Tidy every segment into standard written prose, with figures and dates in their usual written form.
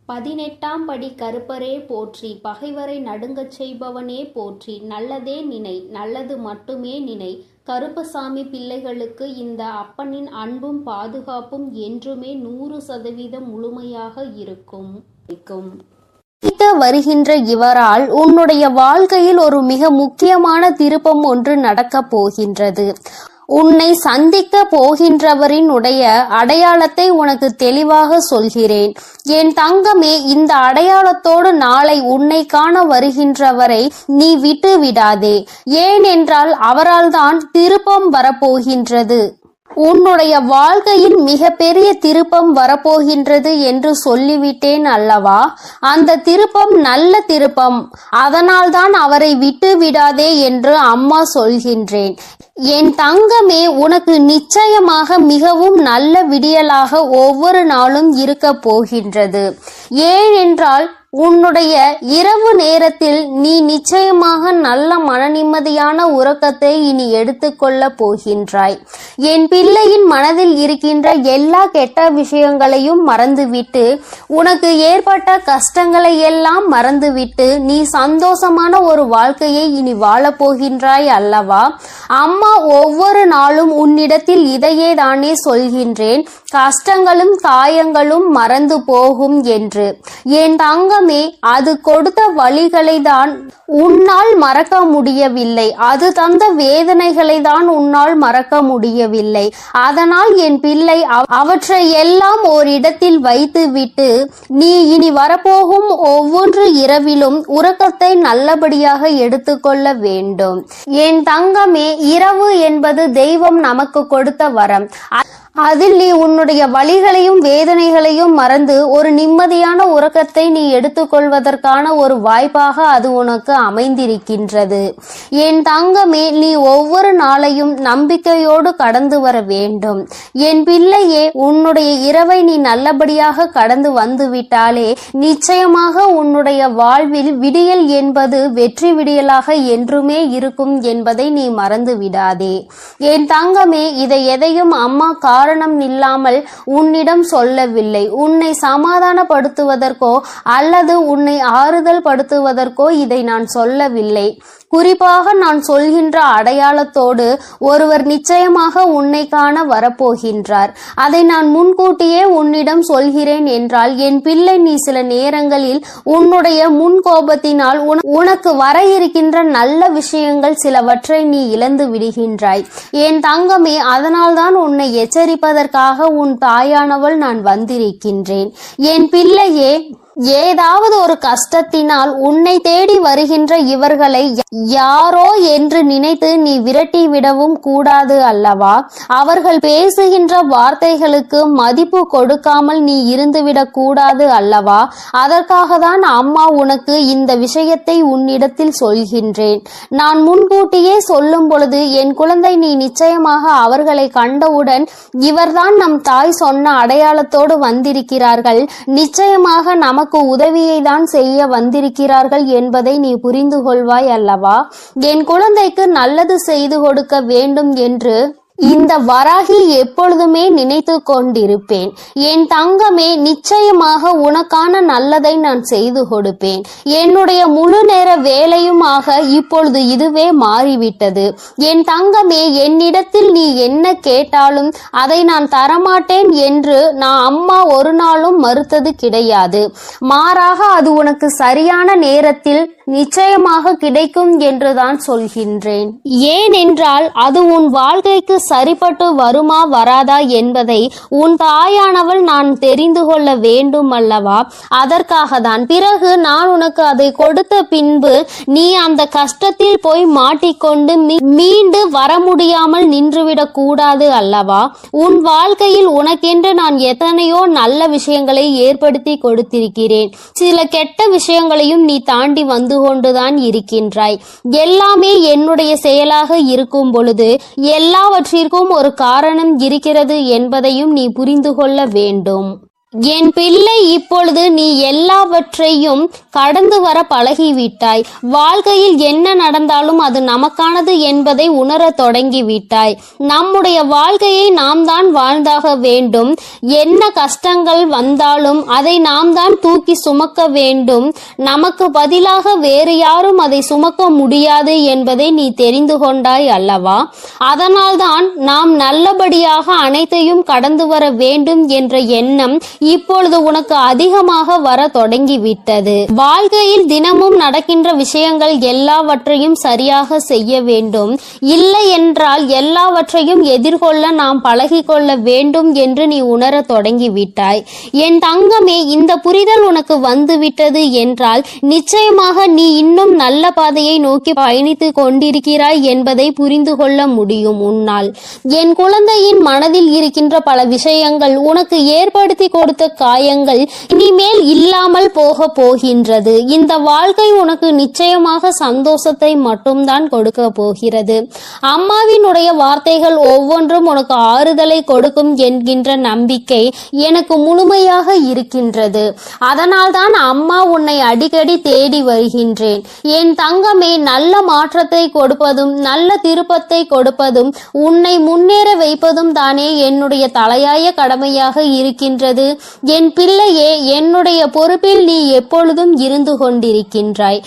18ஆம் படி கருப்பரே போற்றி, பகைவரை நடுங்கச் செய்பவனே போற்றி, நல்லதே நினை, நல்லது மட்டுமே நினை. கருப்பசாமி பிள்ளைகளுக்கு இந்த அப்பனின் அன்பும் பாதுகாப்பும் என்றுமே 100% முழுமையாக இருக்கும். வருகின்ற இவரால் உன்னுடைய வாழ்க்கையில் ஒரு மிக முக்கியமான திருப்பம் ஒன்று நடக்கப் போகின்றது. உன்னை சந்திக்க போகின்றவரின் உடைய அடையாளத்தை உனக்கு தெளிவாக சொல்கிறேன். என் தங்கமே, இந்த அடையாளத்தோடு நாளை உன்னை காண வருகின்றவரை நீ விட்டு விடாதே. ஏனென்றால் அவரால் தான் திருப்பம் வரப்போகின்றது. உன்னுடைய வாழ்க்கையில் மிக பெரிய திருப்பம் வரப்போகின்றது என்று சொல்லிவிட்டேன் அல்லவா? அந்த திருப்பம் நல்ல திருப்பம். அதனால்தான் அவரை விட்டு விடாதே என்று அம்மா சொல்கின்றேன். என் தங்கமே, உனக்கு நிச்சயமாக மிகவும் நல்ல விடியலாக ஒவ்வொரு நாளும் இருக்க போகின்றது. ஏனென்றால் உன்னுடைய இரவு நேரத்தில் நீ நிச்சயமாக நல்ல மனநிம்மதியான உறக்கத்தை இனி எடுத்துக்கொள்ள போகின்றாய். என் பிள்ளையின் மனதில் இருக்கின்ற எல்லா கெட்ட விஷயங்களையும் மறந்துவிட்டு, உனக்கு ஏற்பட்ட கஷ்டங்களை எல்லாம் மறந்துவிட்டு நீ சந்தோஷமான ஒரு வாழ்க்கையை இனி வாழப் போகின்றாய் அல்லவா? அம்மா ஒவ்வொரு நாளும் உன்னிடத்தில் இதையே தானே சொல்கின்றேன், கஷ்டங்களும் காயங்களும் மறந்து போகும் என்று. என் தங்கமே, அது கொடுத்த வழிகளை தான் உன்னால் மறக்க முடியவில்லை. அது தந்த வேதனைகளை தான் உன்னால் மறக்க முடியவில்லை. அதனால் என் பிள்ளை, அவற்றை எல்லாம் ஓரிடத்தில் வைத்துவிட்டு நீ இனி வரப்போகும் ஒவ்வொரு இரவிலும் உறக்கத்தை நல்லபடியாக எடுத்துக்கொள்ள வேண்டும். என் தங்கமே, இரவு என்பது தெய்வம் நமக்கு கொடுத்த வரம். அதில் நீ உன்னுடைய வலிகளையும் வேதனைகளையும் மறந்து ஒரு நிம்மதியான உறக்கத்தை நீ எடுத்துக்கொள்வதற்கான ஒரு வாய்ப்பாக அது உனக்கு அமைந்திருக்கின்றது. என் தங்கமே, நீ ஒவ்வொரு நாளையும் நம்பிக்கையோடு கடந்து வர வேண்டும். என் பிள்ளையே, உன்னுடைய இரவை நீ நல்லபடியாக கடந்து வந்துவிட்டாலே நிச்சயமாக உன்னுடைய வாழ்வில் விடியல் என்பது வெற்றி விடியலாக என்றுமே இருக்கும் என்பதை நீ மறந்து விடாதே. என் தங்கமே, இதை எதையும் அம்மா காரணம் இல்லாமல் உன்னிடம் சொல்லவில்லை. உன்னை சமாதானப்படுத்துவதற்கோ அல்லது உன்னை ஆறுதல் படுத்துவதற்கோ இதை நான் சொல்லவில்லை. குறிப்பாக நான் சொல்கின்ற அடையாளத்தோடு ஒருவர் நிச்சயமாக உன்னை காண வரப்போகின்றார். அதை நான் முன்கூட்டியே உன்னிடம் சொல்கிறேன் என்றால் என் பிள்ளை, நீ சில நேரங்களில் உன்னுடைய முன்கோபத்தினால் உனக்கு வர இருக்கின்ற நல்ல விஷயங்கள் சிலவற்றை நீ இழந்து விடுகின்றாய். என் தங்கமே, அதனால்தான் உன்னை எச்சரிப்பதற்காக உன் தாயானவள் நான் வந்திருக்கின்றேன். என் பிள்ளையே, ஏதாவது ஒரு கஷ்டத்தினால் உன்னை தேடி வருகின்ற இவர்களை யாரோ என்று நினைத்து நீ விரட்டி விடவும் கூடாது அல்லவா? அவர்கள் பேசுகின்ற வார்த்தைகளுக்கு மதிப்பு கொடுக்காமல் நீ இருந்துவிடக் கூடாது அல்லவா? அதற்காக தான் அம்மா உனக்கு இந்த விஷயத்தை உன்னிடத்தில் சொல்கின்றேன். நான் முன்கூட்டியே சொல்லும் பொழுது, என் குழந்தை, நீ நிச்சயமாக அவர்களை கண்டவுடன் இவர்தான் நம் தாய் சொன்ன அடையாளத்தோடு வந்திருக்கிறார்கள், நிச்சயமாக நமக்கு உதவியை தான் செய்ய வந்திருக்கிறார்கள் என்பதை நீ புரிந்து கொள்வாய் அல்லவா? என் குழந்தைக்கு நல்லது செய்து கொடுக்க வேண்டும் என்று இந்த வராகி எப்பொழுதுமே நினைத்து கொண்டிருப்பேன். என் தங்கமே, நிச்சயமாக உனக்கான நல்லதை நான் செய்து கொடுப்பேன். என்னுடைய முழு நேர வேலையுமாக இப்பொழுது இதுவே மாறிவிட்டது. என் தங்கமே, என்னிடத்தில் நீ என்ன கேட்டாலும் அதை நான் தரமாட்டேன் என்று நான் அம்மா ஒரு நாளும் மறுத்தது கிடையாது. மாறாக அது உனக்கு சரியான நேரத்தில் நிச்சயமாக கிடைக்கும் என்றுதான் சொல்கின்றேன். ஏனென்றால் அது உன் வாழ்க்கைக்கு சரிப்பட்டு வருமா வராதா என்பதை உன் தாயானவள் நான் தெரிந்து கொள்ள வேண்டும் அல்லவா? அதற்காக தான். பிறகு நான் உனக்கு அதை கொடுத்த பின்பு நீ அந்த கஷ்டத்தில் போய் மாட்டிக்கொண்டு மீண்டு வர முடியாமல் நின்றுவிடக் கூடாது அல்லவா? உன் வாழ்க்கையில் உனக்கென்று நான் எத்தனையோ நல்ல விஷயங்களை ஏற்படுத்தி கொடுத்திருக்கிறேன். சில கெட்ட விஷயங்களையும் நீ தாண்டி வந்து கொண்டுதான் இருக்கின்றாய். எல்லாமே என்னுடைய செயலாக இருக்கும் பொழுது எல்லாவற்றிற்கும் ஒரு காரணம் இருக்கிறது என்பதையும் நீ புரிந்து கொள்ள வேண்டும். என் பிள்ளை, இப்பொழுது நீ எல்லாவற்றையும் கடந்து வர பழகிவிட்டாய். வாழ்க்கையில் என்ன நடந்தாலும் அது நமக்கானது என்பதை உணர தொடங்கிவிட்டாய். நம்முடைய வாழ்க்கையை நாம் தான் வாழ்ந்தாக வேண்டும். என்ன கஷ்டங்கள் வந்தாலும் அதை நாம் தான் தூக்கி சுமக்க வேண்டும். நமக்கு பதிலாக வேறு யாரும் அதை சுமக்க முடியாது என்பதை நீ தெரிந்து கொண்டாய் அல்லவா? அதனால்தான் நாம் நல்லபடியாக அனைத்தையும் கடந்து வர வேண்டும் என்ற எண்ணம் இப்பொழுது உனக்கு அதிகமாக வர தொடங்கிவிட்டது. வாழ்க்கையில் தினமும் நடக்கின்ற விஷயங்கள் எல்லாவற்றையும் சரியாக செய்ய வேண்டும். இல்லை என்றால் எல்லாவற்றையும் எதிர்கொள்ள நாம் பழகிக்கொள்ள வேண்டும் என்று நீ உணர தொடங்கிவிட்டாய். என் தங்கமே, இந்த புரிதல் உனக்கு வந்துவிட்டது என்றால் நிச்சயமாக நீ இன்னும் நல்ல பாதையை நோக்கி பயணித்து கொண்டிருக்கிறாய் என்பதை புரிந்து கொள்ள முடியும் உன்னால். என் குழந்தையின் மனதில் இருக்கின்ற பல விஷயங்கள், உனக்கு ஏற்படுத்தி கொடுத்த காயங்கள் இனிமேல் இல்லாமல் போக போகின்றது. இந்த வாழ்க்கை உனக்கு நிச்சயமாக சந்தோஷத்தை மட்டும்தான் கொடுக்க போகிறது. அம்மாவினுடைய வார்த்தைகள் ஒவ்வொன்றும் உனக்கு ஆறுதலை கொடுக்கும் என்கின்ற நம்பிக்கை எனக்கு முழுமையாக இருக்கின்றது. அதனால்தான் அம்மா உன்னை அடிக்கடி தேடி வருகின்றேன். என் தங்கமே, நல்ல மாற்றத்தை கொடுப்பதும் நல்ல திருப்பத்தை கொடுப்பதும் உன்னை முன்னேற வைப்பதும் தானே என்னுடைய தலையாய கடமையாக இருக்கின்றது. என் பிள்ளையே, என்னுடைய பொறுப்பில் நீ எப்பொழுதும் இருந்து கொண்டிருக்கின்றாய்.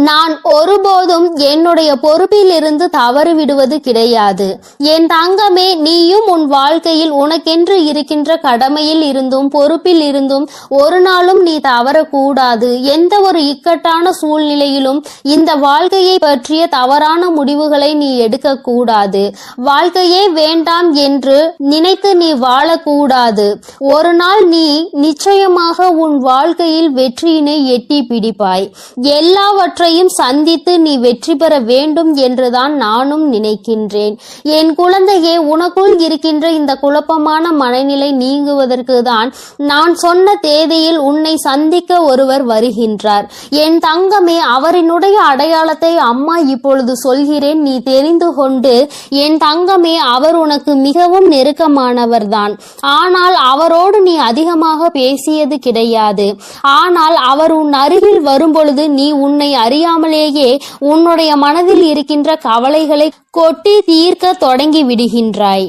நான் ஒருபோதும் என்னுடைய பொறுப்பில் இருந்து தவறு விடுவது கிடையாது. என் தங்கமே, நீயும் உன் வாழ்க்கையில் உனக்கென்று இருக்கின்ற கடமையில் இருந்தும் பொறுப்பில் இருந்தும் ஒரு நாளும் நீ தவறக்கூடாது. எந்த ஒரு இக்கட்டான சூழ்நிலையிலும் இந்த வாழ்க்கையை பற்றிய தவறான முடிவுகளை நீ எடுக்கக்கூடாது. வாழ்க்கையே வேண்டாம் என்று நினைத்து நீ வாழக்கூடாது. ஒரு நாள் நீ நிச்சயமாக உன் வாழ்க்கையில் வெற்றியினை எட்டி பிடிப்பாய். எல்லாவற்றையும் சந்தித்து நீ வெற்றி பெற வேண்டும் என்றுதான் நானும் நினைக்கின்றேன். என் குழந்தையே, உனக்குள் இருக்கின்ற இந்த குழப்பமான மனநிலை நீங்குவதற்கு தான் நான் சொன்ன தேதியில் உன்னை சந்திக்க ஒருவர் வருகின்றார். என் தங்கமே, அவரினுடைய அடையாளத்தை அம்மா இப்பொழுது சொல்கிறேன், நீ தெரிந்து கொண்டு. என் தங்கமே, அவர் உனக்கு மிகவும் நெருக்கமானவர்தான். ஆனால் அவரோடு நீ அதிகமாக பேசியது கிடையாது. ஆனால் அவர் உன் அருகில் வரும்பொழுது நீ உன்னை அறியாமலேயே உன்னுடைய மனதில் இருக்கின்ற கவலைகளை கொட்டி தீர்க்க தொடங்கி விடுகின்றாய்.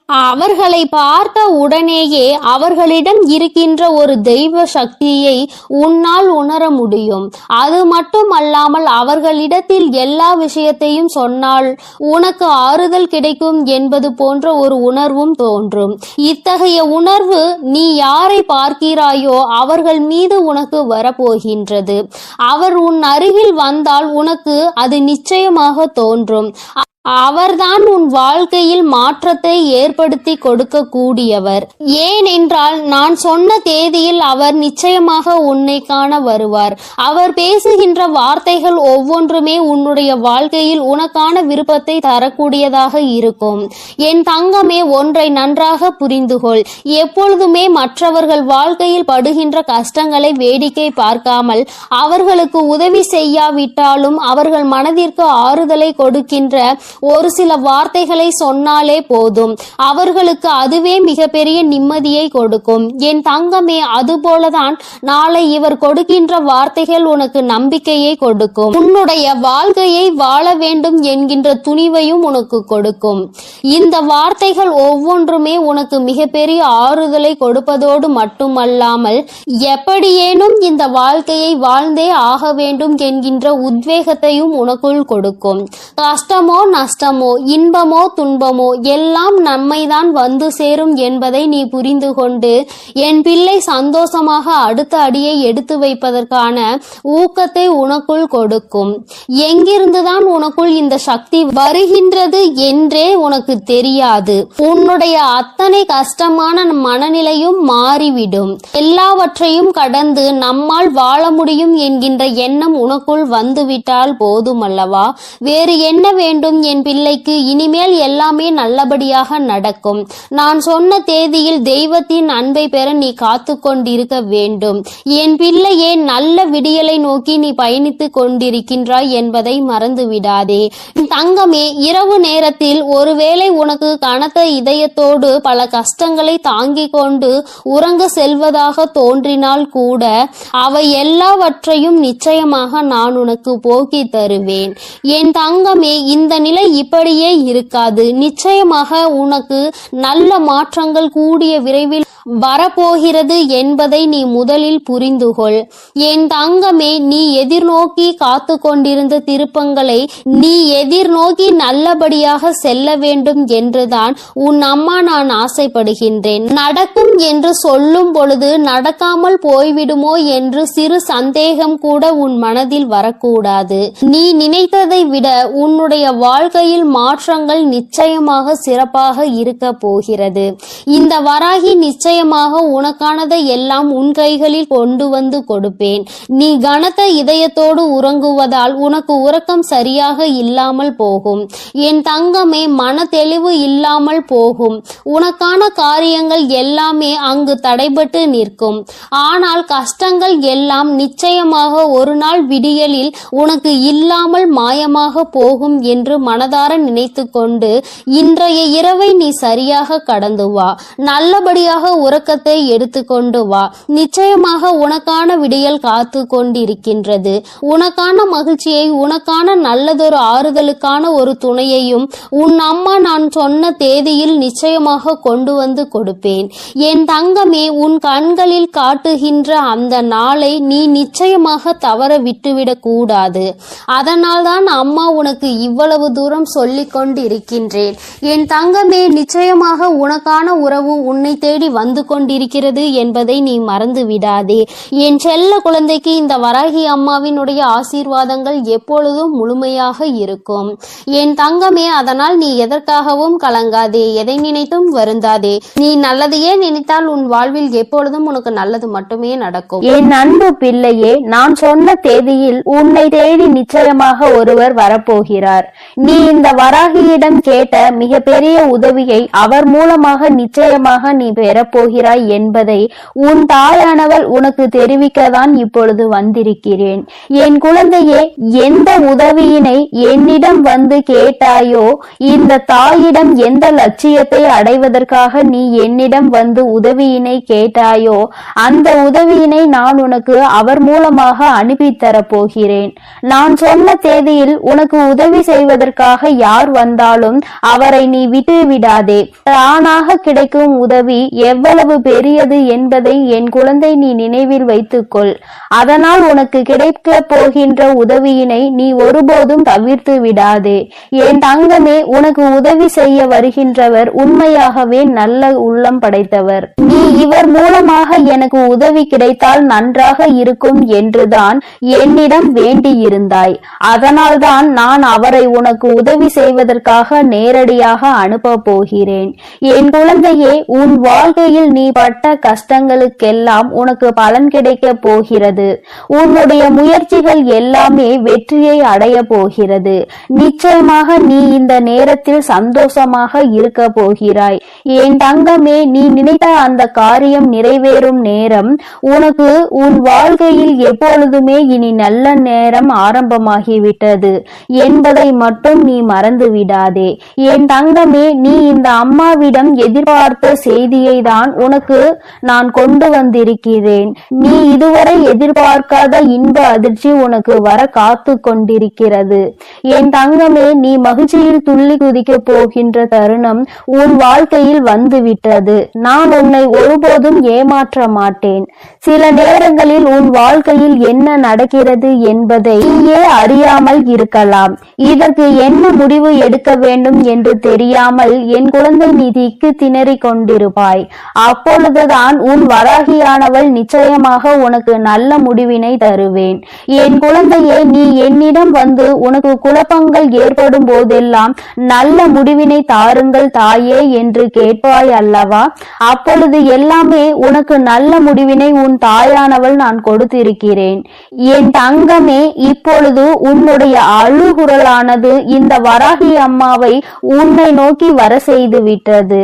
அவர்களை பார்த்த உடனேயே அவர்களிடம் இருக்கின்ற ஒரு தெய்வ சக்தியை உன்னால் உணர முடியும். அது மட்டுமல்லாமல் அவர்களிடத்தில் எல்லா விஷயத்தையும் சொன்னால் உனக்கு ஆறுதல் கிடைக்கும் என்பது போன்ற ஒரு உணர்வும் தோன்றும். இத்தகைய உணர்வு நீ யாரை பார்க்கிறாயோ அவர்கள் மீது உனக்கு வரப்போகின்றது. அவர் உன் அருகில் வந்தால் உனக்கு அது நிச்சயமாக தோன்றும். அவர்தான் உன் வாழ்க்கையில் மாற்றத்தை ஏற்படுத்தி கொடுக்க கூடியவர். ஏனென்றால் நான் சொன்ன தேதியில் அவர் நிச்சயமாக உன்னை காண வருவார். அவர் பேசுகின்ற வார்த்தைகள் ஒவ்வொன்றுமே உன்னுடைய வாழ்க்கையில் உனக்கான விருப்பத்தை தரக்கூடியதாக இருக்கும். என் தங்கமே, ஒன்றை நன்றாக புரிந்துகொள். எப்பொழுதுமே மற்றவர்கள் வாழ்க்கையில் படுகின்ற கஷ்டங்களை வேடிக்கை பார்க்காமல் அவர்களுக்கு உதவி செய்யாவிட்டாலும் அவர்கள் மனதிற்கு ஆறுதலை கொடுக்கின்ற ஒரு சில வார்த்தைகளை சொன்னாலே போதும். அவர்களுக்கு அதுவே மிகப்பெரிய நிம்மதியை கொடுக்கும். என் தங்கமே, அதுபோலதான் நாளை இவர் கொடுக்கின்ற வார்த்தைகள் உனக்கு நம்பிக்கையை கொடுக்கும். உன்னுடைய வாழ்க்கையை வாழ வேண்டும் என்கின்ற துணிவையும் உனக்கு கொடுக்கும். இந்த வார்த்தைகள் ஒவ்வொன்றுமே உனக்கு மிகப்பெரிய ஆறுதலை கொடுப்பதோடு மட்டுமல்லாமல் எப்படியேனும் இந்த வாழ்க்கையை வாழ்ந்தே ஆக வேண்டும் என்கின்ற உத்வேகத்தையும் உனக்குள் கொடுக்கும். கஷ்டமோ நஷ்டமோ இன்பமோ துன்பமோ எல்லாம் நம்மைதான் வந்து சேரும் என்பதை நீ புரிந்து கொண்டு என் பிள்ளை சந்தோஷமாக அடுத்த அடியை எடுத்து வைப்பதற்கான ஊக்கத்தை உனக்குள் கொடுக்கும். எங்கிருந்துதான் உனக்குள் இந்த சக்தி வருகின்றது என்றே உனக்கு தெரியாது. உன்னுடைய அத்தனை கஷ்டமான மனநிலையும் மாறிவிடும். எல்லாவற்றையும் கடந்து நம்மால் வாழ முடியும் என்கின்ற எண்ணம் உனக்குள் வந்துவிட்டால் போதுமல்லவா? வேறு என்ன வேண்டும் என் பிள்ளைக்கு இனிமேல் எல்லாமே நல்லபடியாக நடக்கும். நான் சொன்ன தேதியில் தெய்வத்தின் அன்பை பெற நீ காத்து கொண்டிருக்க வேண்டும். என் பிள்ளையே, நல்ல விடியலை நோக்கி நீ பயணித்துக் கொண்டிருக்கின்றாய் என்பதை மறந்து விடாதே. தங்கமே, இரவு நேரத்தில் ஒருவேளை உனக்கு கனத்த இதயத்தோடு பல கஷ்டங்களை தாங்கிக் கொண்டு உறங்க செல்வதாக தோன்றினால் கூட அவை எல்லாவற்றையும் நிச்சயமாக நான் உனக்கு போக்கி தருவேன். என் தங்கமே, இந்த நிலை இப்படியே இருக்காது. நிச்சயமாக உனக்கு நல்ல மாற்றங்கள் கூடிய விரைவில் வரப்போகிறது என்பதை நீ முதலில் புரிந்துகொள். என் தங்கமே, நீ எதிர்நோக்கி காத்து கொண்டிருந்த திருப்பங்களை நீ எதிர்நோக்கி நல்லபடியாக செல்ல வேண்டும் என்றுதான் உன் அம்மா நான் ஆசைப்படுகின்றேன். நடக்கும் என்று சொல்லும் பொழுது நடக்காமல் போய்விடுமோ என்று சிறு சந்தேகம் கூட உன் மனதில் வரக்கூடாது. நீ நினைத்ததை விட உன்னுடைய வாழ்க்கையில் மாற்றங்கள் நிச்சயமாக சிறப்பாக இருக்க போகிறது. இந்த வராகி நிச்சயமாக உனக்கானதை எல்லாம் உன் கைகளில் கொண்டு வந்து கொடுப்பேன். நீ கனத்த இதயத்தோடு உறங்குவதால் உனக்கு உறக்கம் சரியாக இல்லாமல் போகும். என் தங்கமே, மன தெளிவு இல்லாமல் போகும். உனக்கான காரியங்கள் எல்லாமே அங்கு தடைபட்டு நிற்கும். ஆனால் கஷ்டங்கள் எல்லாம் நிச்சயமாக ஒரு நாள் விடியலில் உனக்கு இல்லாமல் மாயமாக போகும் என்று மனதார நினைத்து கொண்டு இன்றைய இரவை நீ சரியாக கடந்து வா. நல்லபடியாக உறக்கத்தை எடுத்துக்கொண்டு வா. நிச்சயமாக உனக்கான விடியல் காத்து கொண்டிருக்கின்றது. உனக்கான மகிழ்ச்சியை, உனக்கான நல்லதொரு ஆறுதலுக்கான ஒரு துணையையும் உன் அம்மா நான் சொன்ன தேதியில் நிச்சயமாக கொண்டு வந்து கொடுப்பேன். என் தங்கமே, உன் கண்களில் காட்டுகின்ற அந்த நாளை நீ நிச்சயமாக தவற விட்டுவிடக் கூடாது. அதனால்தான் அம்மா உனக்கு இவ்வளவு தூரம் சொல்லிக் கொண்டிருக்கின்றேன். என் தங்கமே, நிச்சயமாக உனக்கான உறவு உன்னை தேடி வந்து கொண்டிருக்கிறது என்பதை நீ மறந்து விடாதே. என் செல்ல குழந்தைக்கு இந்த வராகி அம்மாவினுடைய ஆசீர்வாதங்கள் எப்பொழுதும் முழுமையாக இருக்கும். என் தங்கமே, அதனால் நீ எதற்காகவும் கலங்காதே, எதை நினைத்தும் வருந்தாதே. நீ நல்லதையே நினைத்தால் உன் வாழ்வில் எப்பொழுதும் உனக்கு நல்லது மட்டுமே நடக்கும். என் அன்பு பிள்ளையே, நான் சொன்ன தேதியில் உன்னை தேடி நிச்சயமாக ஒருவர் வரப்போகிறார். நீ இந்த வராகியிடம் கேட்ட மிகப்பெரிய உதவியை அவர் மூலமாக நிச்சயமாக நீ பெறப்போகிறாய் என்பதை உன் தாயானவள் உனக்கு தெரிவிக்கத்தான் இப்பொழுது வந்திருக்கிறேன். என் குழந்தையே, எந்த உதவியினை என்னிடம் வந்து கேட்டாயோ, இந்த தாயிடம் எந்த லட்சியத்தை அடைவதற்காக நீ என்னிடம் வந்து உதவியினை கேட்டாயோ, அந்த உதவியினை நான் உனக்கு அவர் மூலமாக அனுப்பி தரப்போகிறேன். நான் சொன்ன தேதியில் உனக்கு உதவி செய்வதற்காக யார் வந்தாலும் அவரை நீ விட்டு விடாதே. தானாக கிடைக்கும் உதவி எவ்வளவு பெரியது என்பதை என் குழந்தை நீ நினைவில் வைத்துக்கொள். அதனால் உனக்கு கிடைக்க போகின்ற உதவியினை நீ ஒருபோதும் தவிர்த்து விடாதே. என் தங்கமே, உனக்கு உதவி செய்ய வருகின்றவர் உண்மையாகவே நல்ல உள்ளம் படைத்தவர். நீ இவர் மூலமாக எனக்கு உதவி கிடைத்தால் நன்றாக இருக்கும் என்றுதான் என்னிடம் வேண்டியிருந்தாய். அதனால்தான் நான் அவரை உனக்கு உதவி செய்வதற்காக நேரடியாக அனுப்ப போகிறேன். என் குழந்தையே, உன் வாழ்க்கையில் நீ பட்ட கஷ்டங்களுக்கெல்லாம் உனக்கு பலன் கிடைக்க போகிறது. உன்னுடைய முயற்சிகள் எல்லாமே வெற்றியை அடைய போகிறது. நிச்சயமாக நீ இந்த நேரத்தில் சந்தோஷமாக இருக்க போகிறாய். என் தங்கமே, நீ நினைத்த அந்த காரியம் நிறைவேறும் நேரம் உனக்கு உன் வாழ்க்கையில் எப்பொழுதுமே இனி நல்ல நேரம் ஆரம்பமாகிவிட்டது என்பதை மட்டும் நீ மறந்து விடாதே. என் தங்கமே, நீ இந்த அம்மாவிடம் எதிர்பார்த்த செய்தியை தான் உனக்கு நான் கொண்டு வந்திருக்கிறேன். நீ இதுவரை எதிர்பார்க்காத இன்ப அதிர்ச்சி உனக்கு வர காத்து கொண்டிருக்கிறது. என் தங்கமே, நீ மகிழ்ச்சியில் துள்ளி குதிக்க போகின்ற தருணம் உன் வாழ்க்கையில் வந்துவிட்டது. நான் உன்னை ஒருபோதும் ஏமாற்ற மாட்டேன். சில நேரங்களில் உன் வாழ்க்கையில் என்ன நடக்கிறது என்பதை நீயே அறியாமல் இருக்கலாம். இதற்கு என்ன முடிவு எடுக்க வேண்டும் என்று தெரியாமல் என் குழந்தை நீ திக்கு திணறி கொண்டிருப்பாய். அப்பொழுதுதான் உன் வராகியானவள் நிச்சயமாக உனக்கு நல்ல முடிவினை தருவேன். என் குழந்தையே, நீ என்னிடம் வந்து உனக்கு குழப்பங்கள் ஏற்படும் போதெல்லாம் நல்ல முடிவினை தாருங்கள் தாயே என்று கேட்பாய் அல்லவா? அப்பொழுது எல்லாமே உனக்கு நல்ல முடிவினை உன் தாயானவள் நான் கொடுத்திருக்கிறேன். என் தங்கமே, இப்பொழுது உன்னுடைய அழுகுரலானது இந்த வராகி அம்மாவை உன்னை நோக்கி வர செய்து விட்டது.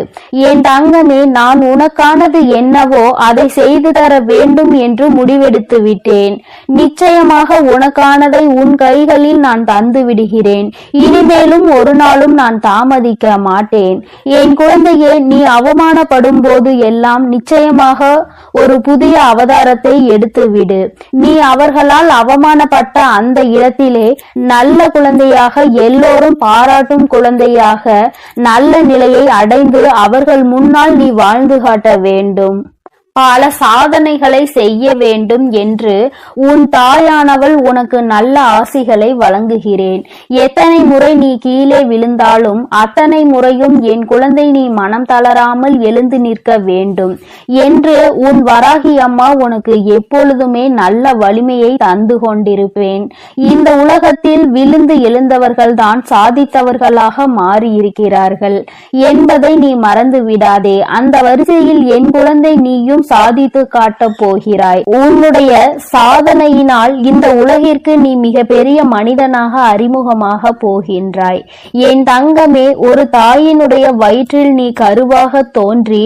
என் தங்கமே, நான் உனக்கானது என்னவோ அதை செய்து தர வேண்டும் என்று முடிவெடுத்து விட்டேன். நிச்சயமாக உனக்கானதை உன் கைகளில் நான் தந்து விடுகிறேன். இனிமேலும் ஒரு நாளும் நான் தாமதிக்க மாட்டேன். என் குழந்தையே, நீ அவமானப்படும் போது எல்லாம் நிச்சயமாக ஒரு புதிய அவதாரத்தை எடுத்துவிடு. நீ அவர்களால் அவமானப்பட்ட அந்த இடத்திலே நல்ல குழந்தையாக, எல்லோரும் பாராட்டும் குழந்தையாக நல்ல நிலையை அடைந்து அவர்கள் முன்னால் நீ வாழ்ந்து காட்ட வேண்டும். பல சாதனைகளை செய்ய வேண்டும் என்று உன் தாயானவள் உனக்கு நல்ல ஆசிகளை வழங்குகிறேன். எத்தனை முறை நீ கீழே விழுந்தாலும் அத்தனை முறையும் என் குழந்தை நீ மனம் தளராமல் எழுந்து நிற்க வேண்டும் என்று உன் வராகி அம்மா உனக்கு எப்பொழுதுமே நல்ல வலிமையை தந்து கொண்டிருப்பேன். இந்த உலகத்தில் விழுந்து எழுந்தவர்கள் தான் சாதித்தவர்களாக மாறியிருக்கிறார்கள் என்பதை நீ மறந்து விடாதே. அந்த வரிசையில் என் குழந்தை நீயும் சாதித்து காட்டப் போகிறாய். உன்னுடைய சாதனையினால் இந்த உலகிற்கு நீ மிக பெரிய மனிதனாக அறிமுகமாக போகின்றாய். என் தங்கமே, ஒரு தாயினுடைய வயிற்றில் நீ கருவாக தோன்றி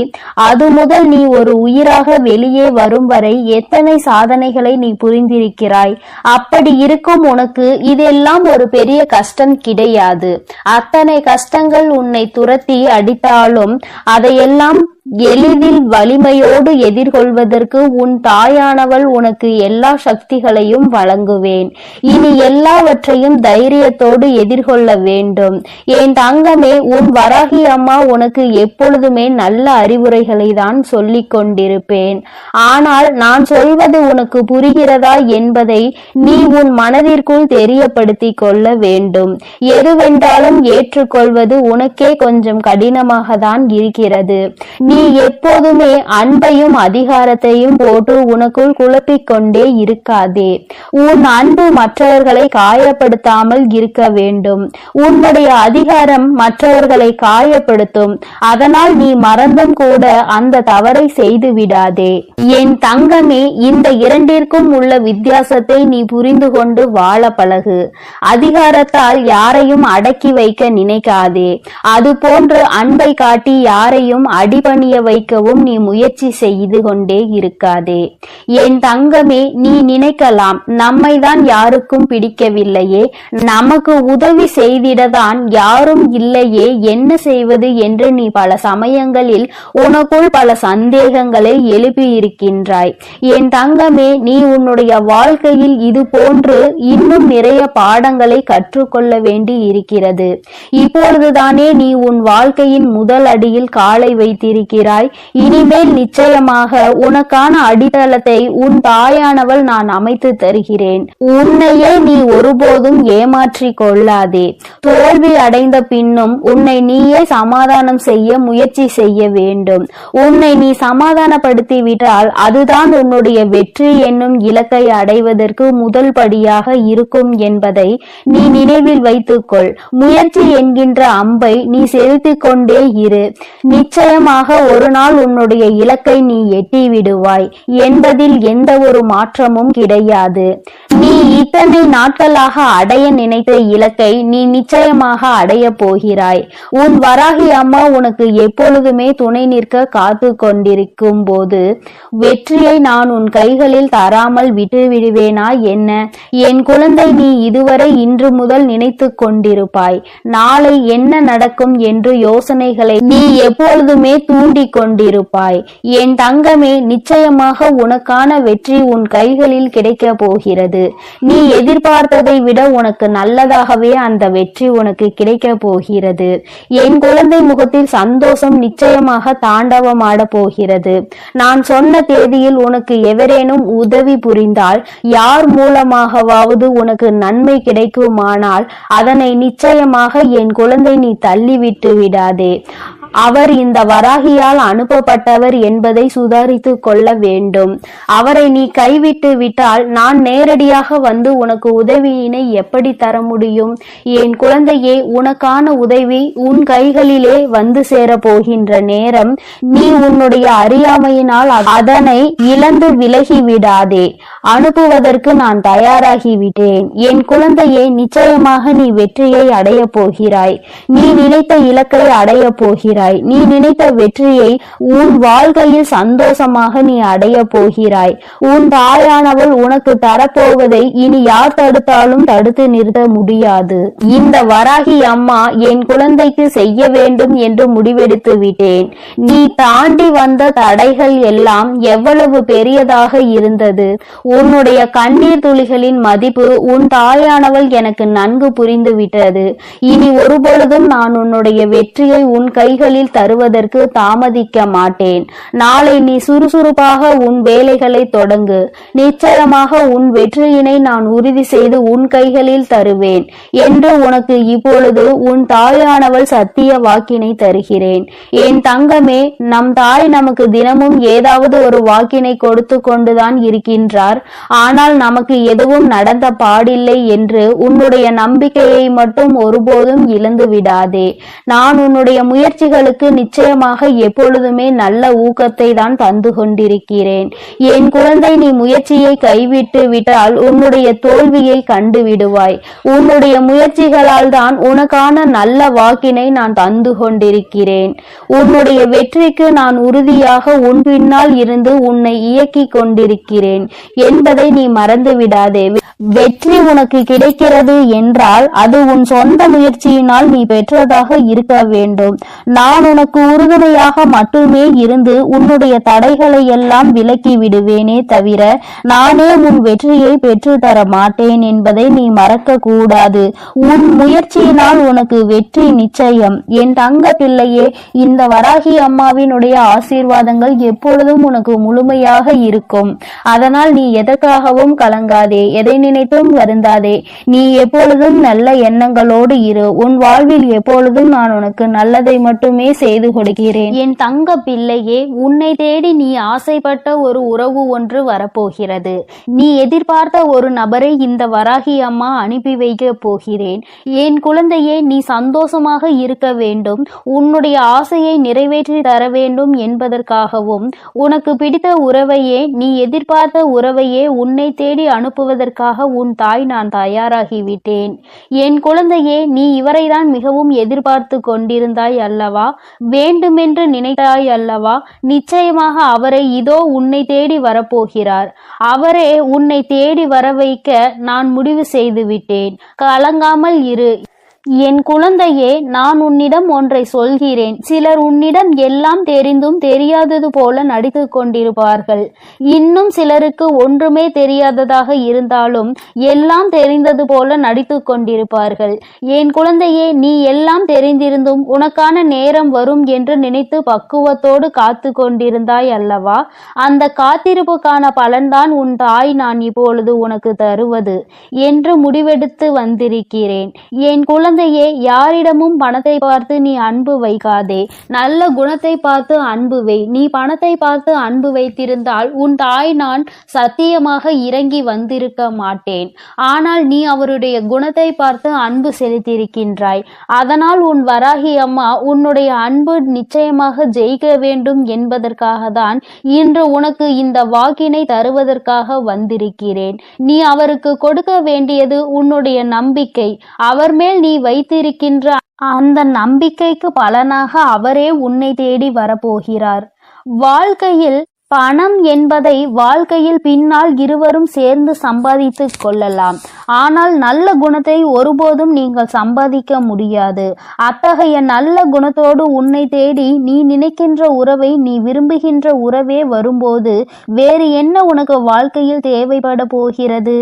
அது முதல் நீ ஒரு உயிராக வெளியே வரும் வரை எத்தனை சாதனைகளை நீ புரிந்திருக்கிறாய். அப்படி இருக்கும் உனக்கு இதெல்லாம் ஒரு பெரிய கஷ்டம் கிடையாது. அத்தனை கஷ்டங்கள் உன்னை துரத்தி அடித்தாலும் அதையெல்லாம் எளிதில் வலிமையோடு எதிர்கொள்வதற்கு உன் தாயானவள் உனக்கு எல்லா சக்திகளையும் வழங்குவேன். இனி எல்லாவற்றையும் தைரியத்தோடு எதிர்கொள்ள வேண்டும். என் தங்கமே, உன் வராகி அம்மா உனக்கு எப்பொழுதுமே நல்ல அறிவுரைகளை தான் சொல்லிக் கொண்டிருப்பேன். ஆனால் நான் சொல்வது உனக்கு புரிகிறதா என்பதை நீ உன் மனதிற்குள் தெரியப்படுத்தி கொள்ள வேண்டும். எதுவென்றாலும் ஏற்றுக்கொள்வது உனக்கே கொஞ்சம் கடினமாக தான் இருக்கிறது. நீ எப்போதுமே அன்பையும் அதிகாரத்தையும் போட்டு உனக்குள் குழப்பிக் கொண்டே இருக்காதே. உன் அன்பு மற்றவர்களை காயப்படுத்தாமல் இருக்க வேண்டும். உன்னுடைய அதிகாரம் மற்றவர்களை காயப்படுத்தும். அதனால் நீ மறந்தும் கூட அந்த தவறை செய்து விடாதே. என் தங்கமே, இந்த இரண்டிற்கும் உள்ள வித்தியாசத்தை நீ புரிந்து கொண்டு வாழ பழகு. அதிகாரத்தால் யாரையும் அடக்கி வைக்க நினைக்காதே. அது போன்று அன்பை காட்டி யாரையும் அடிபணிய வைக்கவும் நீ முயற்சி செய்து கொண்டே இருக்காதே. என் தங்கமே, நீ நினைக்கலாம், நம்மை தான் யாருக்கும் பிடிக்கவில்லையே, நமக்கு உதவி செய்திடதான் யாரும் இல்லையே, என்ன செய்வது என்று நீ பல சமயங்களில் உனக்குள் பல சந்தேகங்களை எழுப்பியிருக்கின்றாய். என் தங்கமே, நீ உன்னுடைய வாழ்க்கையில் இது போன்று இன்னும் நிறைய பாடங்களை கற்றுக்கொள்ள வேண்டி இருக்கிறது. இப்பொழுதுதானே நீ உன் வாழ்க்கையின் முதல் அடியில் காலை வைத்திருக்கிறாய். இனிமேல் நிச்சயமாக உனக்கான அடித்தளத்தை உன் தாயானவள் நான் அமைத்து தருகிறேன். உன்னையே நீ ஒருபோதும் ஏமாற்றி கொள்ளாதே. தோல்வி அடைந்த பின்னும் உன்னை நீயே சமாதானம் செய்ய முயற்சி செய்ய வேண்டும். உன்னை நீ சமாதானப்படுத்தி விட்டால் அதுதான் உன்னுடைய வெற்றி என்னும் இலக்கை அடைவதற்கு முதல் படியாக இருக்கும் என்பதை நீ நினைவில் வைத்துக்கொள். முயற்சி என்கின்ற அம்பை நீ செலுத்திக் கொண்டே இரு. நிச்சயமாக ஒரு நாள் உன்னுடைய இலக்கை நீ எட்டி விடுவாய் என்பதில் எந்த ஒரு மாற்றமும் கிடையாது. நீ இத்தனை நாட்களாக அடைய நினைத்த இலக்கை நீ நிச்சயமாக அடைய போகிறாய். உன் வராகி அம்மா உனக்கு எப்பொழுதுமே துணை நிற்க காத்து கொண்டிருக்கும் போது வெற்றியை நான் உன் கைகளில் தராமல் விட்டு விடுவேனா என்ன? என் குழந்தை, நீ இதுவரை இன்று முதல் நினைத்து கொண்டிருப்பாய். நாளை என்ன நடக்கும் என்று யோசனைகளை நீ எப்பொழுதுமே தூண்டி கொண்டிருப்பாய். என் தங்கமே, நிச்சயமாக உனக்கான வெற்றி உன் கைகளில் கிடைக்க போகிறது. நீ எதிர்பார்த்ததை விட உனக்கு நல்லதாகவே அந்த வெற்றி உனக்கு கிடைக்க போகிறது. என் குழந்தை முகத்தில் சந்தோஷம் நிச்சயமாக தாண்டவமாட போகிறது. நான் சொன்ன தேதியில் உனக்கு எவரேனும் உதவி புரிந்தால், யார் மூலமாகவாவது உனக்கு நன்மை கிடைக்குமானால் அதனை நிச்சயமாக என் குழந்தை நீ தள்ளிவிட்டு விடாதே. அவர் இந்த வராகியால் அனுப்பப்பட்டவர் என்பதை சுதாரித்துக் கொள்ள வேண்டும். அவரை நீ கைவிட்டு விட்டால் நான் நேரடியாக வந்து உனக்கு உதவியினை எப்படி தர முடியும்? என் குழந்தையே, உனக்கான உதவி உன் கைகளிலே வந்து சேர போகின்ற நேரம். நீ உன்னுடைய அறியாமையினால் அதனை இழந்து விலகி விடாதே. அனுப்புவதற்கு நான் தயாராகிவிட்டேன். என் குழந்தையே, நிச்சயமாக நீ வெற்றியை அடைய போகிறாய். நீ நினைத்த இலக்கை அடைய போகிறாய். நீ நினைத்த வெற்றியை உன் வாழ்க்கையில் சந்தோஷமாக நீ அடைய போகிறாய். உன் தாயானவள் உனக்கு தரப்போவதை இனி யார் தடுத்தாலும் தடுத்து நிறுத்த முடியாது. இந்த வராகி அம்மா என் குழந்தைக்கு செய்ய வேண்டும் என்று முடிவெடுத்து விட்டேன். நீ தாண்டி வந்த தடைகள் எல்லாம் எவ்வளவு பெரியதாக இருந்தது. உன்னுடைய கண்ணீர் துளிகளின் மதிப்பு உன் தாயானவள் எனக்கு நன்கு புரிந்து விட்டது. இனி ஒருபொழுதும் நான் உன்னுடைய வெற்றியை உன் கைகளில் தருவதற்கு தாமதிக்க மாட்டேன். நாளை நீ சுறுசுறுப்பாக உன் வேலைகளை தொடங்கு. நிச்சயமாக உன் வெற்றியினை நான் உறுதி செய்து உன் கைகளில் தருவேன் என்று உனக்கு இப்பொழுது உன் தாயானவள் சத்திய வாக்கினை தருகிறேன். என் தங்கமே, நம் தாய் நமக்கு தினமும் ஏதாவது ஒரு வாக்கினை கொடுத்து கொண்டுதான் இருக்கின்றார். ஆனால் நமக்கு எதுவும் நடந்த பாடில்லை என்று உன்னுடைய நம்பிக்கையை மட்டும் ஒருபோதும் இழந்து விடாதே. நான் உன்னுடைய முயற்சிகளுக்கு நிச்சயமாக எப்பொழுதுமே நல்ல ஊக்கத்தை தான் தந்து கொண்டிருக்கிறேன். என் குழந்தை, நீ முயற்சியை கைவிட்டு விட்டால் உன்னுடைய தோல்வியை கண்டு விடுவாய். உன்னுடைய முயற்சிகளால் தான் உனக்கான நல்ல வாக்கினை நான் தந்து கொண்டிருக்கிறேன். உன்னுடைய வெற்றிக்கு நான் உறுதியாக உன் பின்னால் இருந்து உன்னை இயக்கி கொண்டிருக்கிறேன் என்பதை நீ மறந்து விடாதே. வெற்றி உனக்கு கிடைக்கிறது என்றால் அது உன் சொந்த முயற்சியினால் நீ பெற்றதாக இருக்க வேண்டும். நான் உனக்கு உறுதுணையாக மட்டுமே இருந்து உன்னுடைய தடைகளை எல்லாம் விலக்கி விடுவேனே தவிர நானே உன் வெற்றியை பெற்று தர மாட்டேன் என்பதை நீ மறக்க கூடாது. உன் முயற்சியினால் உனக்கு வெற்றி நிச்சயம். என் தங்க பிள்ளையே, இந்த வராகி அம்மாவினுடைய ஆசீர்வாதங்கள் எப்பொழுதும் உனக்கு முழுமையாக இருக்கும். அதனால் நீ எதற்காகவும் கலங்காதே, எதை நினைத்தும் வருந்தாதே. நீ எப்பொழுதும் நல்ல எண்ணங்களோடு இரு. உன் வாழ்வில் எப்பொழுதும் நான் உனக்கு நல்லதை மட்டுமே செய்து கொடுக்கிறேன். என் தங்க பிள்ளையே, உன்னை தேடி நீ ஆசைப்பட்ட ஒரு உறவு ஒன்று வரப்போகிறது. நீ எதிர்பார்த்த ஒரு நபரை இந்த வராகி அம்மா அனுப்பி வைக்க போகிறேன். என் குழந்தையே, நீ சந்தோஷமாக இருக்க வேண்டும், உன்னுடைய ஆசையை நிறைவேற்றி தர வேண்டும் என்பதற்காகவும் உனக்கு பிடித்த உறவையே, நீ எதிர்பார்த்த உறவையே உன்னை தேடி அனுப்புவதற்காக உன் தாய் நான் தயாராகிவிட்டேன். என் குழந்தையே, நீ இவரைதான் மிகவும் எதிர்பார்த்து கொண்டிருந்தாய் அல்லவா? வேண்டுமென்று நினைத்தாய் அல்லவா? நிச்சயமாக அவரை இதோ உன்னை தேடி வரப்போகிறார். அவரே உன்னை தேடி வர வைக்க நான் முடிவு செய்து விட்டேன். கலங்காமல் இரு. என் குழந்தையே, நான் உன்னிடம் ஒன்றை சொல்கிறேன். சிலர் உன்னிடம் எல்லாம் தெரிந்தும் தெரியாதது போல நடித்து கொண்டிருப்பார்கள். இன்னும் சிலருக்கு ஒன்றுமே தெரியாததாக இருந்தாலும் எல்லாம் தெரிந்தது போல நடித்து கொண்டிருப்பார்கள். என் குழந்தையே, நீ எல்லாம் தெரிந்திருந்தும் உனக்கான நேரம் வரும் என்று நினைத்து பக்குவத்தோடு காத்து கொண்டிருந்தாய் அல்லவா? அந்த காத்திருப்புக்கான பலன்தான் உன் தாய் நான் இப்பொழுது உனக்கு தருவது என்று முடிவெடுத்து வந்திருக்கிறேன். என் குழந்தையே, யாரிடமும் பணத்தை பார்த்து நீ அன்பு வைக்காதே. நல்ல குணத்தை பார்த்து அன்பு வை. நீ பணத்தை பார்த்து அன்பு வைத்திருந்தால் உன் தாய் நான் சத்தியமாக இறங்கி வந்திருக்க மாட்டேன். ஆனால் நீ அவருடைய குணத்தை பார்த்து அன்பு செலுத்தியிருக்கின்றாய். அதனால் உன் வராகி அம்மா உன்னுடைய அன்பு நிச்சயமாக ஜெயிக்க வேண்டும் என்பதற்காக தான் இன்று உனக்கு இந்த வாக்கினை தருவதற்காக வந்திருக்கிறேன். நீ அவருக்கு கொடுக்க வேண்டியது உன்னுடைய நம்பிக்கை. அவர் மேல் நீ வைத்திருக்கின்ற அந்த நம்பிக்கைக்கு பலனாக அவரே உன்னை தேடி வரப்போகிறார். வாழ்க்கையில் பணம் என்பதை வாழ்க்கையில் பின்னால் இருவரும் சேர்ந்து சம்பாதித்துக் கொள்ளலாம். ஆனால் நல்ல குணத்தை ஒருபோதும் நீங்கள் சம்பாதிக்க முடியாது. அத்தகைய நல்ல குணத்தோடு உன்னை தேடி நீ நினைக்கின்ற உறவை, நீ விரும்புகின்ற உறவே வரும்போது வேறு என்ன உனக்கு வாழ்க்கையில் தேவைப்பட போகிறது?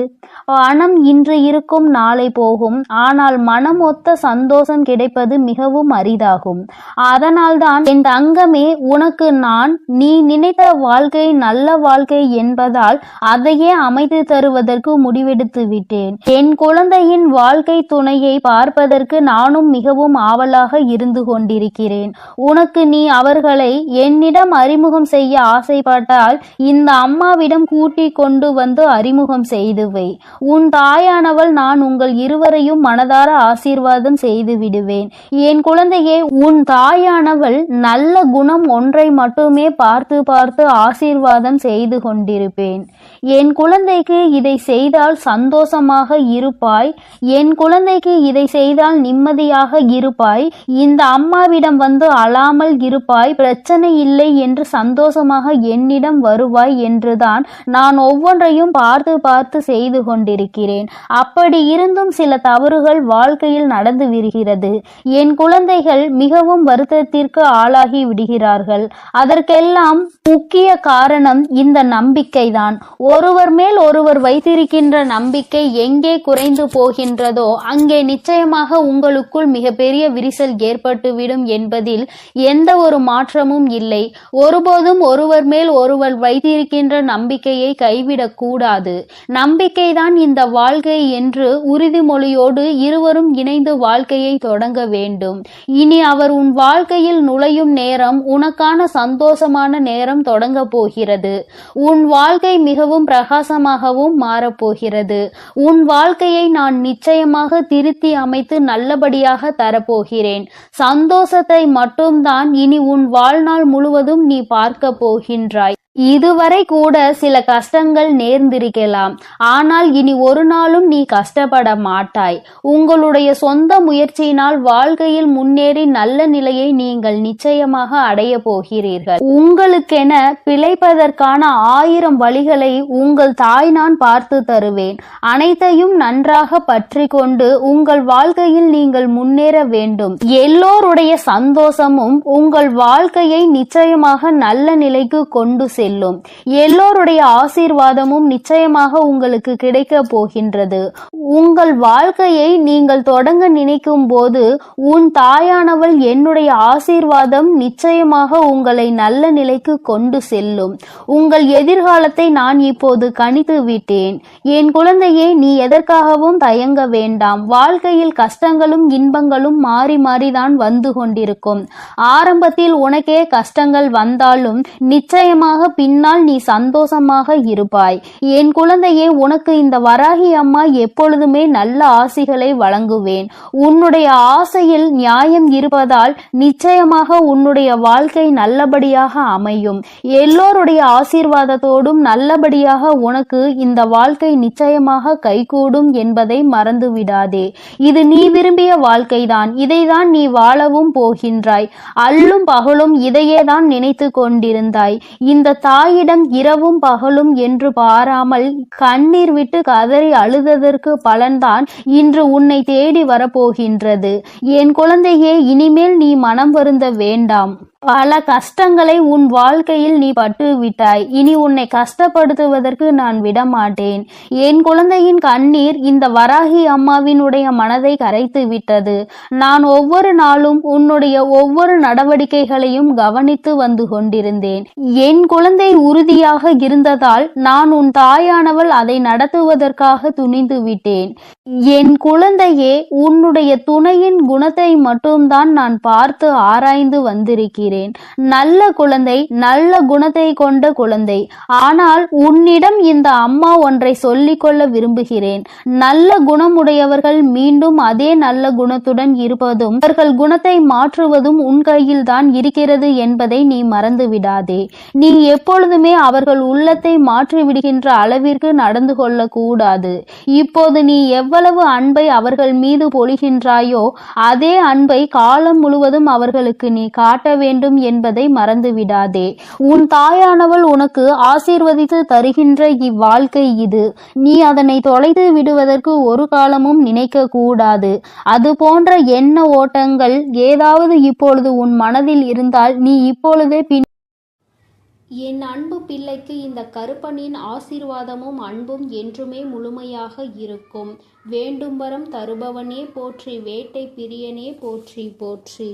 பணம் இன்று இருக்கும், நாளை போகும். ஆனால் மனம் ஒத்த சந்தோஷம் கிடைப்பது மிகவும் அரிதாகும். அதனால்தான் என் தங்கமே, உனக்கு நான் நீ நினைத்த வாழ்க்கை நல்ல வாழ்க்கை என்பதால் அதையே அமைத்து தருவதற்கு முடிவெடுத்து விட்டேன். என் குழந்தையின் வாழ்க்கை துணையை பார்ப்பதற்கு நானும் மிகவும் ஆவலாக இருந்து கொண்டிருக்கிறேன். உனக்கு நீ அவர்களை என்னிடம் அறிமுகம் செய்ய ஆசைப்பட்டால் இந்த அம்மாவிடம் கூட்டிக் கொண்டு வந்து அறிமுகம் செய்து வை. உன் தாயானவள் நான் உங்கள் இருவரையும் மனதார ஆசீர்வாதம் செய்து விடுவேன். என் குழந்தையே, உன் தாயானவள் நல்ல குணம் ஒன்றை மட்டுமே பார்த்து பார்த்து ஆசீர்வாதம் செய்து கொண்டிருப்பேன். என் குழந்தைக்கு இதை செய்தால் சந்தோஷமாக இருப்பாய். என் குழந்தைக்கு இதை செய்தால் நிம்மதியாக இருப்பாய். இந்த அம்மாவிடம் வந்து அழாமல் இருப்பாய். பிரச்சனை இல்லை என்று சந்தோஷமாக என்னிடம் வருவாய் என்றுதான் நான் ஒவ்வொன்றையும் பார்த்து பார்த்து செய்து கொண்டிருக்கிறேன். அப்படி இருந்தும் சில தவறுகள் வாழ்க்கையில் நடந்து விடுகிறது. என் குழந்தைகள் மிகவும் வருத்தத்திற்கு ஆளாகி விடுகிறார்கள். அதற்கெல்லாம் முக்கிய காரணம் இந்த நம்பிக்கைதான். ஒருவர் மேல் ஒருவர் வைத்திருக்கின்ற நம்பிக்கை எங்கே குறைந்து போகின்றதோ அங்கே நிச்சயமாக உங்களுக்குள் மிகப்பெரிய விரிசல் ஏற்பட்டுவிடும் என்பதில் எந்த ஒரு மாற்றமும் இல்லை. ஒருபோதும் ஒருவர் மேல் ஒருவர் வைத்திருக்கின்ற நம்பிக்கையை கைவிடக் கூடாது. நம்பிக்கைதான் இந்த வாழ்க்கை என்று உறுதிமொழியோடு இருவரும் இணைந்து வாழ்க்கையை தொடங்க வேண்டும். இனி அவர் உன் வாழ்க்கையில் நுழையும் நேரம் உனக்கான சந்தோஷமான நேரம் தொடங்க போகிறது. உன் வாழ்க்கை மிகவும் பிரகாசமாகவும் மாறப்போகிறது. உன் வாழ்க்கையை நான் நிச்சயமாக திருத்தி அமைத்து நல்லபடியாக தரப்போகிறேன். சந்தோஷத்தை மட்டும்தான் இனி உன் வாழ்நாள் முழுவதும் நீ பார்க்க போகின்றாய். இதுவரை கூட சில கஷ்டங்கள் நேர்ந்திருக்கலாம். ஆனால் இனி ஒரு நாளும் நீ கஷ்டப்பட மாட்டாய். உங்களுடைய சொந்த முயற்சியினால் வாழ்க்கையில் முன்னேறி நல்ல நிலையை நீங்கள் நிச்சயமாக அடைய போகிறீர்கள். உங்களுக்கென பிழைப்பதற்கான 1000 வழிகளை உங்கள் தாய் நான் பார்த்து தருவேன். அனைத்தையும் நன்றாக பற்றி கொண்டு உங்கள் வாழ்க்கையில் நீங்கள் முன்னேற வேண்டும். எல்லோருடைய சந்தோஷமும் உங்கள் வாழ்க்கையை நிச்சயமாக நல்ல நிலைக்கு கொண்டு செல்லும். எல்லோருடைய ஆசீர்வாதமும் நிச்சயமாக உங்களுக்கு கிடைக்க போகின்றது. உங்கள் வாழ்க்கையை நீங்கள் தொடங்க நினைக்கும் போது உன் தாயானவள் என்னுடைய ஆசீர்வாதம் நிச்சயமாக உங்களை நல்ல நிலைக்கு கொண்டு செல்லும். உங்கள் எதிர்காலத்தை நான் இப்போது கணித்து விட்டேன். என் குழந்தையே, நீ எதற்காகவும் தயங்க வேண்டாம். வாழ்க்கையில் கஷ்டங்களும் இன்பங்களும் மாறி மாறிதான் வந்து கொண்டிருக்கும். ஆரம்பத்தில் உனக்கே கஷ்டங்கள் வந்தாலும் நிச்சயமாக பின்னால் நீ சந்தோஷமாக இருப்பாய். என் குழந்தையே, உனக்கு இந்த வராகி அம்மா எப்பொழுதுமே நல்ல ஆசிகளை வழங்குவேன். உன்னுடைய ஆசையில் நியாயம் இருப்பதால் நிச்சயமாக உன்னுடைய வாழ்க்கை நல்லபடியாக அமையும். எல்லோருடைய ஆசீர்வாதத்தோடும் நல்லபடியாக உனக்கு இந்த வாழ்க்கை நிச்சயமாக கைகூடும் என்பதை மறந்து விடாதே. இது நீ விரும்பிய வாழ்க்கைதான். இதைதான் நீ வாழவும் போகின்றாய். அல்லும் பகலும் இதையேதான் நினைத்து கொண்டிருந்தாய். இந்த தாயிடம் இரவும் பகலும் என்று பாராமல் கண்ணீர் விட்டு கதறி அழுததற்கு பலன்தான் இன்று உன்னை தேடி வரப்போகின்றது. என் குழந்தையே, இனிமேல் நீ மனம் வருந்த வேண்டாம். பல கஷ்டங்களை உன் வாழ்க்கையில் நீ பட்டு விட்டாய். இனி உன்னை கஷ்டப்படுத்துவதற்கு நான் விடமாட்டேன். என் குழந்தையின் கண்ணீர் இந்த வராகி அம்மாவினுடைய மனதை கரைத்து விட்டது. நான் ஒவ்வொரு நாளும் உன்னுடைய ஒவ்வொரு நடவடிக்கைகளையும் கவனித்து வந்து கொண்டிருந்தேன். என் குழந்தை உறுதியாக இருந்ததால் நான் உன் தாயானவள் அதை நடத்துவதற்காக துணிந்து விட்டேன். என் குழந்தையே, உன்னுடைய துணையின் குணத்தை மட்டும்தான் நான் பார்த்து ஆராய்ந்து வந்திருக்கிறேன். நல்ல குழந்தை, நல்ல குணத்தை கொண்ட குழந்தை. ஆனால் உன்னிடம் இந்த அம்மா ஒன்றை சொல்லிக்கொள்ள விரும்புகிறேன். நல்ல குணமுடையவர்கள் மீண்டும் அதே நல்ல குணத்துடன் இருப்பதும் அவர்கள் குணத்தை மாற்றுவதும் உன் கையில் தான் இருக்கிறது என்பதை நீ மறந்து விடாதே. நீ எப்பொழுதுமே அவர்கள் உள்ளத்தை மாற்றிவிடுகின்ற அளவிற்கு நடந்து கொள்ள கூடாது. இப்போது நீ எவ்வளவு அன்பை அவர்கள் மீது பொழிகின்றாயோ அதே அன்பை காலம் முழுவதும் அவர்களுக்கு நீ காட்ட வேண்டும் என்பதை மறந்து விடாதே. உன் தாயானவள் உனக்கு ஆசீர்வதித்து தருகின்ற இவ்வாழ்க்கை இது. நீ அதனை தொலைத்து விடுவதற்கு ஒரு காலமும் நினைக்க கூடாது. அது போன்ற எண்ண ஓட்டங்கள் ஏதாவது இப்பொழுது உன் மனதில் இருந்தால் நீ இப்பொழுதே என் அன்பு பிள்ளைக்கு இந்த கருப்பனின் ஆசீர்வாதமும் அன்பும் என்றுமே முழுமையாக இருக்கும். வேண்டும் வரம் தருபவனே போற்றி, வேட்டை பிரியனே போற்றி போற்றி.